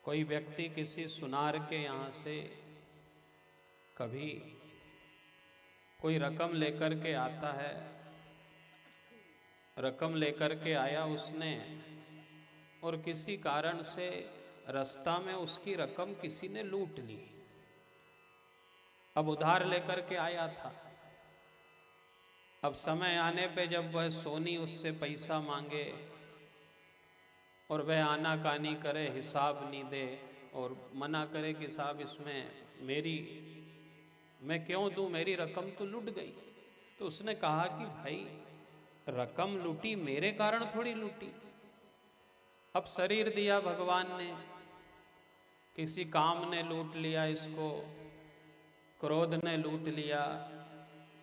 कोई व्यक्ति किसी सुनार के यहाँ से कभी कोई रकम लेकर के आता है, रकम लेकर के आया उसने और किसी कारण से रास्ता में उसकी रकम किसी ने लूट ली। अब उधार लेकर के आया था, अब समय आने पे जब वह सोनी उससे पैसा मांगे और वह आनाकानी करे, हिसाब नहीं दे और मना करे कि साहब इसमें मैं क्यों दूं, मेरी रकम तो लूट गई। तो उसने कहा कि भाई रकम लूटी मेरे कारण थोड़ी लूटी। अब शरीर दिया भगवान ने, किसी काम ने लूट लिया इसको, क्रोध ने लूट लिया,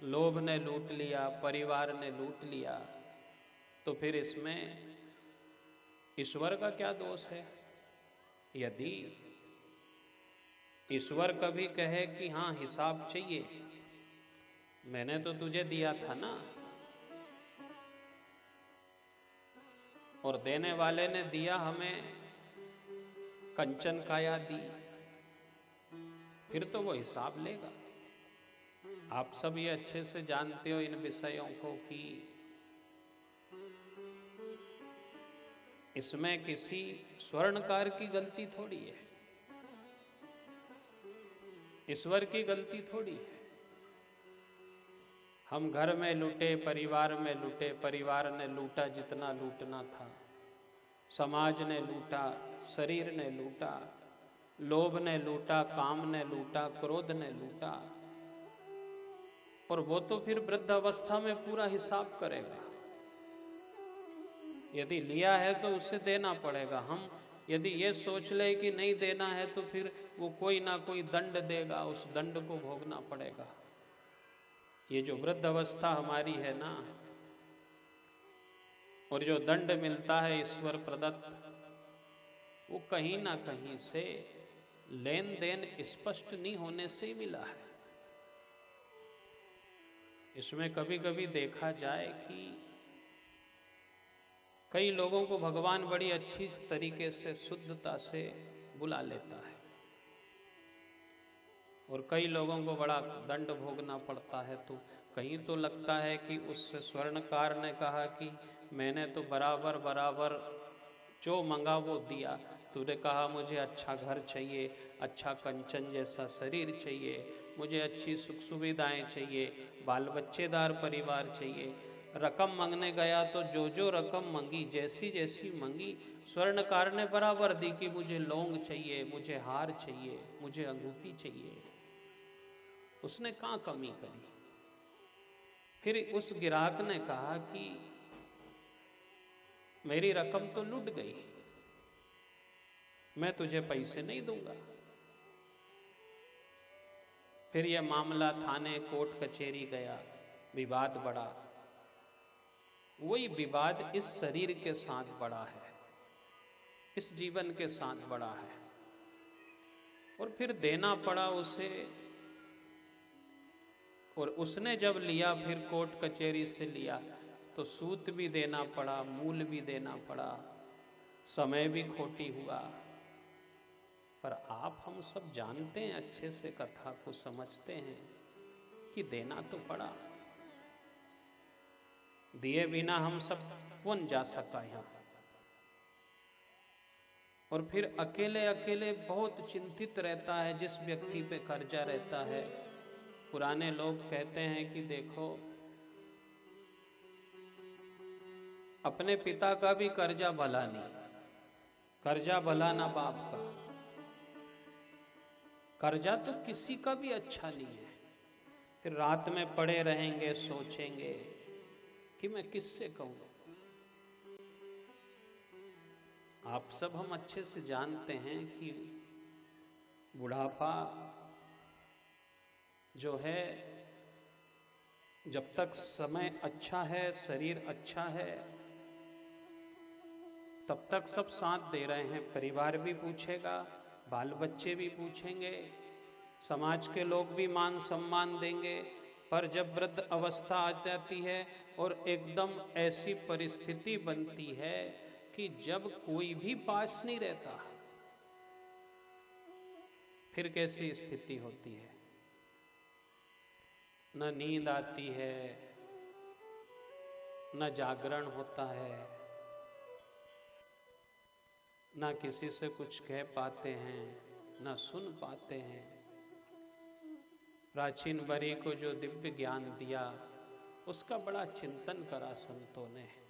लोभ ने लूट लिया, परिवार ने लूट लिया, तो फिर इसमें ईश्वर का क्या दोष है? यदि ईश्वर कभी कहे कि हाँ हिसाब चाहिए, मैंने तो तुझे दिया था ना, और देने वाले ने दिया हमें कंचन काया दी, फिर तो वो हिसाब लेगा। आप सब ये अच्छे से जानते हो इन विषयों को कि इसमें किसी स्वर्णकार की गलती थोड़ी है, ईश्वर की गलती थोड़ी है। हम घर में लूटे, परिवार में लूटे, परिवार ने लूटा जितना लूटना था, समाज ने लूटा, शरीर ने लूटा, लोभ ने लूटा, काम ने लूटा, क्रोध ने लूटा, और वो तो फिर वृद्ध अवस्था में पूरा हिसाब करेगा। यदि लिया है तो उसे देना पड़ेगा। हम यदि ये सोच ले कि नहीं देना है तो फिर वो कोई ना कोई दंड देगा, उस दंड को भोगना पड़ेगा। ये जो वृद्ध अवस्था हमारी है ना, और जो दंड मिलता है ईश्वर प्रदत्त, वो कहीं ना कहीं से लेन देन स्पष्ट नहीं होने से ही मिला है। इसमें कभी कभी देखा जाए कि कई लोगों को भगवान बड़ी अच्छी तरीके से शुद्धता से बुला लेता है, और कई लोगों को बड़ा दंड भोगना पड़ता है। तो कहीं तो लगता है कि उस स्वर्णकार ने कहा कि मैंने तो बराबर बराबर जो मंगा वो दिया, तूने कहा मुझे अच्छा घर चाहिए, अच्छा कंचन जैसा शरीर चाहिए, मुझे अच्छी सुख सुविधाएं चाहिए, बाल बच्चेदार परिवार चाहिए। रकम मांगने गया तो जो जो रकम मांगी, जैसी जैसी मांगी, स्वर्णकार ने बराबर दी कि मुझे लौंग चाहिए, मुझे हार चाहिए, मुझे अंगूठी चाहिए। उसने कहाँ कमी करी? फिर उस गिराहक ने कहा कि मेरी रकम तो लूट गई, मैं तुझे पैसे नहीं दूंगा। फिर यह मामला थाने कोर्ट कचहरी गया, विवाद बढ़ा। वही विवाद इस शरीर के साथ बढ़ा है, इस जीवन के साथ बढ़ा है, और फिर देना पड़ा उसे। और उसने जब लिया, फिर कोर्ट कचहरी से लिया, तो सूद भी देना पड़ा, मूल भी देना पड़ा, समय भी खोटी हुआ। पर आप हम सब जानते हैं, अच्छे से कथा को समझते हैं कि देना तो पड़ा। दिए बिना हम सब कौन जा सका यहाँ? और फिर अकेले अकेले बहुत चिंतित रहता है जिस व्यक्ति पे कर्जा रहता है। पुराने लोग कहते हैं कि देखो, अपने पिता का भी कर्जा भला नहीं, कर्जा भला ना बाप का। कर्जा तो किसी का भी अच्छा नहीं है। फिर रात में पड़े रहेंगे, सोचेंगे कि मैं किससे कहूं। आप सब हम अच्छे से जानते हैं कि बुढ़ापा जो है, जब तक समय अच्छा है, शरीर अच्छा है, तब तक सब साथ दे रहे हैं। परिवार भी पूछेगा, बाल बच्चे भी पूछेंगे, समाज के लोग भी मान सम्मान देंगे। पर जब वृद्ध अवस्था आ जाती है और एकदम ऐसी परिस्थिति बनती है कि जब कोई भी पास नहीं रहता, फिर कैसी स्थिति होती है। न नींद आती है, न जागरण होता है, न किसी से कुछ कह पाते हैं, न सुन पाते हैं। प्राचीन बरी को जो दिव्य ज्ञान दिया उसका बड़ा चिंतन करा संतों ने।